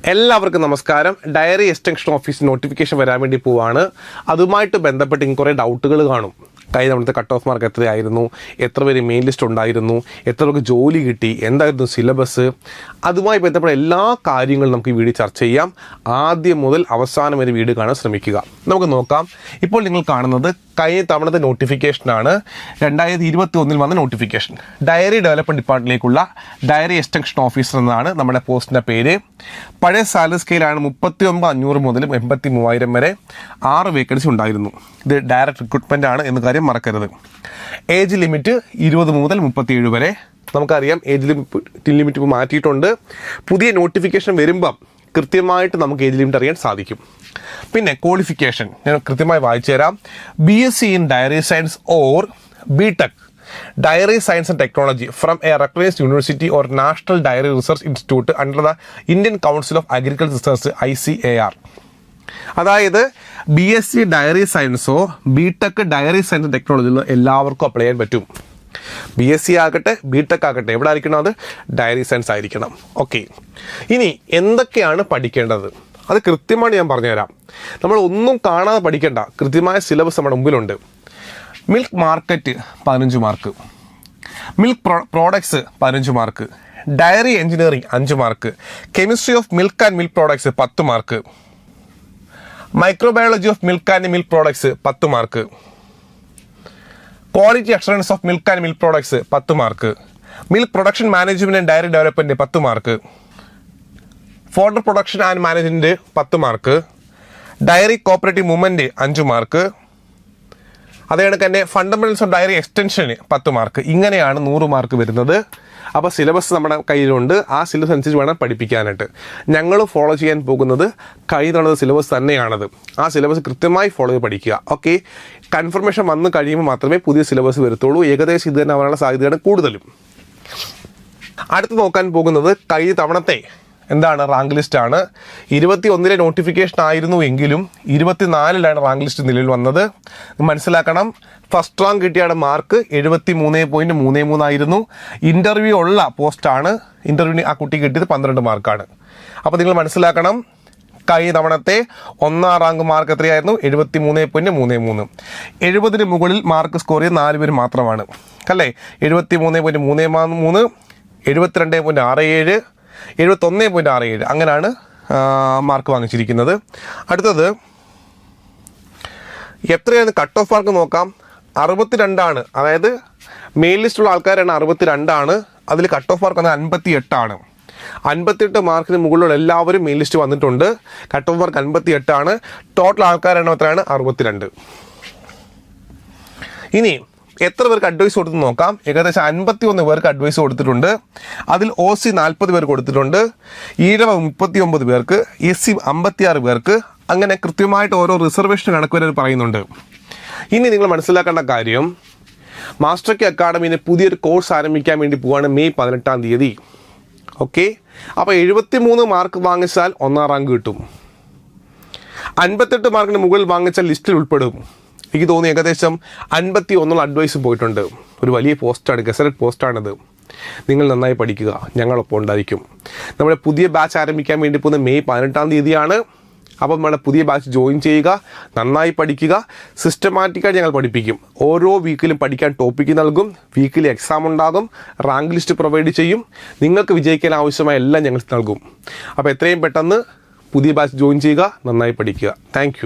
എല്ലാവർക്കും നമസ്കാരം. Diary extension office notification വരാൻ വേണ്ടി പോവാണ്. അതുമായിട്ട് ബന്ധപ്പെട്ട് ഇങ്ങനെ കുറേ ഡൗട്ടുകൾ കാണും. കഴിഞ്ഞ തവണത്തെ കട്ട് ഓഫ് മാർക്ക് എത്രയായിരുന്നു, എത്ര പേര് മെയിൻ ലിസ്റ്റ് ഉണ്ടായിരുന്നു, എത്ര പേർക്ക് ജോലി കിട്ടി, എന്തായിരുന്നു സിലബസ്, അതുമായി ബന്ധപ്പെട്ട എല്ലാ കാര്യങ്ങളും നമുക്ക് ഈ വീഡിയോ ചർച്ച ചെയ്യാം. ആദ്യം മുതൽ അവസാനം വരെ വീഡിയോ കാണാൻ ശ്രമിക്കുക. നമുക്ക് നോക്കാം. ഇപ്പോൾ നിങ്ങൾ കാണുന്നത് കഴിഞ്ഞ തവണത്തെ നോട്ടിഫിക്കേഷനാണ്. 2021 വന്ന നോട്ടിഫിക്കേഷൻ. ഡയറി ഡെവലപ്മെൻറ്റ് ഡിപ്പാർട്ട്മെൻറ്റിലേക്കുള്ള ഡയറി എക്സ്റ്റൻഷൻ ഓഫീസർ എന്നാണ് നമ്മുടെ പോസ്റ്റിൻ്റെ പേര്. പഴയ സാലറി സ്കെയിലാണ് 39,500 മുതൽ 83,000 വരെ 6 വേക്കൻസി ഉണ്ടായിരുന്നു. ഇത് ഡയറക്റ്റ് റിക്രൂട്ട്മെൻ്റ് ആണ് എന്ന കാര്യം മറക്കരുത്. ഏജ് ലിമിറ്റ് 20 മുതൽ 37 വരെ. നമുക്കറിയാം ഏജ് ലിമിറ്റ് ഇപ്പോൾ മാറ്റിയിട്ടുണ്ട്. പുതിയ നോട്ടിഫിക്കേഷൻ വരുമ്പം കൃത്യമായിട്ട് നമുക്ക് ഏജ് ലിമിറ്റ് അറിയാൻ സാധിക്കും. പിന്നെ ക്വാളിഫിക്കേഷൻ ഞാൻ കൃത്യമായി വായിച്ചു തരാം. BSc in dairy science or BTech dairy science and technology from a recognised university or national dairy research institute under the Indian council of agriculture research ICAR. അതായത് BSc ഡയറി സയൻസോ BTech dairy science ടെക്നോളജിയോ എല്ലാവർക്കും apply ചെയ്യാൻ പറ്റും. BSc ആകട്ടെ BTech ആകട്ടെ, എവിടെ ആയിരിക്കണം? അത് ഡയറി സയൻസ് ആയിരിക്കണം. ഓക്കെ, ഇനി എന്തൊക്കെയാണ് പഠിക്കേണ്ടത് അത് കൃത്യമായിട്ട് ഞാൻ പറഞ്ഞുതരാം. നമ്മൾ ഒന്നും കാണാതെ പഠിക്കേണ്ട, കൃത്യമായ സിലബസ് നമ്മുടെ മുമ്പിലുണ്ട്. Milk market 15 mark, milk products 15 mark, diary engineering 5 mark, chemistry of milk and milk products 10 mark, microbiology of milk and milk products 10 mark, quality assurance of milk and milk products 10 mark, milk production management and dairy development 10 mark, fodder production and management 10 mark, dairy cooperative movement 5 mark, അതേ കണക്ക് തന്നെ fundamentals of diary എക്സ്റ്റൻഷന് 10 mark. ഇങ്ങനെയാണ് 100 mark വരുന്നത്. അപ്പോൾ syllabus നമ്മുടെ കയ്യിലുണ്ട്. ആ syllabus അനുസരിച്ച് വേണം പഠിപ്പിക്കാനായിട്ട്. ഞങ്ങൾ ഫോളോ ചെയ്യാൻ പോകുന്നത് കഴിഞ്ഞ സിലബസ് തന്നെയാണത്. ആ സിലബസ് കൃത്യമായി ഫോളോ ചെയ്ത് പഠിക്കുക. ഓക്കെ, കൺഫർമേഷൻ വന്ന് കഴിയുമ്പോൾ മാത്രമേ പുതിയ സിലബസ് വരത്തുള്ളൂ. ഏകദേശം ഇത് തന്നെ ആവാനുള്ള സാധ്യതയാണ് കൂടുതലും. അടുത്ത് നോക്കാൻ പോകുന്നത് കഴിഞ്ഞ തവണത്തെ എന്താണ് റാങ്ക് ലിസ്റ്റാണ്. 21 നോട്ടിഫിക്കേഷൻ ആയിരുന്നു എങ്കിലും 24 റാങ്ക് ലിസ്റ്റ് നിലവിൽ വന്നത്. മനസ്സിലാക്കണം, ഫസ്റ്റ് റാങ്ക് കിട്ടിയ മാർക്ക് 73.33 ആയിരുന്നു. ഇൻ്റർവ്യൂ ഉള്ള പോസ്റ്റാണ്. ഇൻ്റർവ്യൂവിന് ആ കുട്ടി കിട്ടിയത് 12 മാർക്കാണ്. അപ്പോൾ നിങ്ങൾ മനസ്സിലാക്കണം, കഴിഞ്ഞ തവണത്തെ 1ാം റാങ്ക് മാർക്ക് എത്രയായിരുന്നു? 73.33. 70 മുകളിൽ മാർക്ക് സ്കോർ ചെയ്ത് 4 പേര് മാത്രമാണ് അല്ലേ. 73.33, 72.67, 71.67 അങ്ങനെയാണ് മാർക്ക് വാങ്ങിച്ചിരിക്കുന്നത്. അടുത്തത് എത്രയാണ് കട്ട് ഓഫ് മാർക്ക് നോക്കാം. 62. അതായത് മെയിൻ ലിസ്റ്റുള്ള ആൾക്കാരാണ് 62. അതിൽ കട്ട് ഓഫ് മാർക്ക് 58. 58 മാർക്കിന് മുകളിലുള്ള എല്ലാവരും മെയിൻ ലിസ്റ്റ് വന്നിട്ടുണ്ട്. Cut off mark 58. ടോട്ടൽ ആൾക്കാരാണ് എത്രയാണ്? 62. ഇനി എത്ര പേർക്ക് അഡ്വൈസ് കൊടുത്ത് നോക്കാം. ഏകദേശം 51 പേർക്ക് അഡ്വൈസ് കൊടുത്തിട്ടുണ്ട്. അതിൽ OC 40 പേർ കൊടുത്തിട്ടുണ്ട്, ഈഴവ 39 പേർക്ക്, SC 56 പേർക്ക്. അങ്ങനെ കൃത്യമായിട്ട് ഓരോ റിസർവേഷൻ കണക്ക് വരെ പറയുന്നുണ്ട്. ഇനി നിങ്ങൾ മനസ്സിലാക്കേണ്ട കാര്യം, മാസ്റ്റർ കെ അക്കാഡമിന് പുതിയൊരു കോഴ്സ് ആരംഭിക്കാൻ വേണ്ടി പോവാണ് മെയ് 18-ാം തീയതി. ഓക്കെ, അപ്പോൾ 73 മാർക്ക് വാങ്ങിച്ചാൽ 1ാം റാങ്ക് കിട്ടും. 58 മാർക്കിന് മുകളിൽ വാങ്ങിച്ചാൽ ലിസ്റ്റിൽ ഉൾപ്പെടും. എനിക്ക് തോന്നി ഏകദേശം 51 അഡ്വൈസ് പോയിട്ടുണ്ട്. ഒരു വലിയ പോസ്റ്റാണ്, ഗസറ്റഡ് പോസ്റ്റാണിത്. നിങ്ങൾ നന്നായി പഠിക്കുക, ഞങ്ങളൊപ്പം ഉണ്ടായിരിക്കും. നമ്മുടെ പുതിയ ബാച്ച് ആരംഭിക്കാൻ വേണ്ടി പോകുന്നത് മെയ് 18-ാം തീയതിയാണ്. അപ്പം നമ്മുടെ പുതിയ ബാച്ച് ജോയിൻ ചെയ്യുക, നന്നായി പഠിക്കുക. സിസ്റ്റമാറ്റിക്കായിട്ട് ഞങ്ങൾ പഠിപ്പിക്കും. ഓരോ വീക്കിലും പഠിക്കാൻ ടോപ്പിക്ക് നൽകും. വീക്കിലി എക്സാം ഉണ്ടാകും. റാങ്ക് ലിസ്റ്റ് പ്രൊവൈഡ് ചെയ്യും. നിങ്ങൾക്ക് വിജയിക്കാൻ ആവശ്യമായ എല്ലാം ഞങ്ങൾ നൽകും. അപ്പോൾ എത്രയും പെട്ടെന്ന് പുതിയ ബാച്ച് ജോയിൻ ചെയ്യുക, നന്നായി പഠിക്കുക. താങ്ക്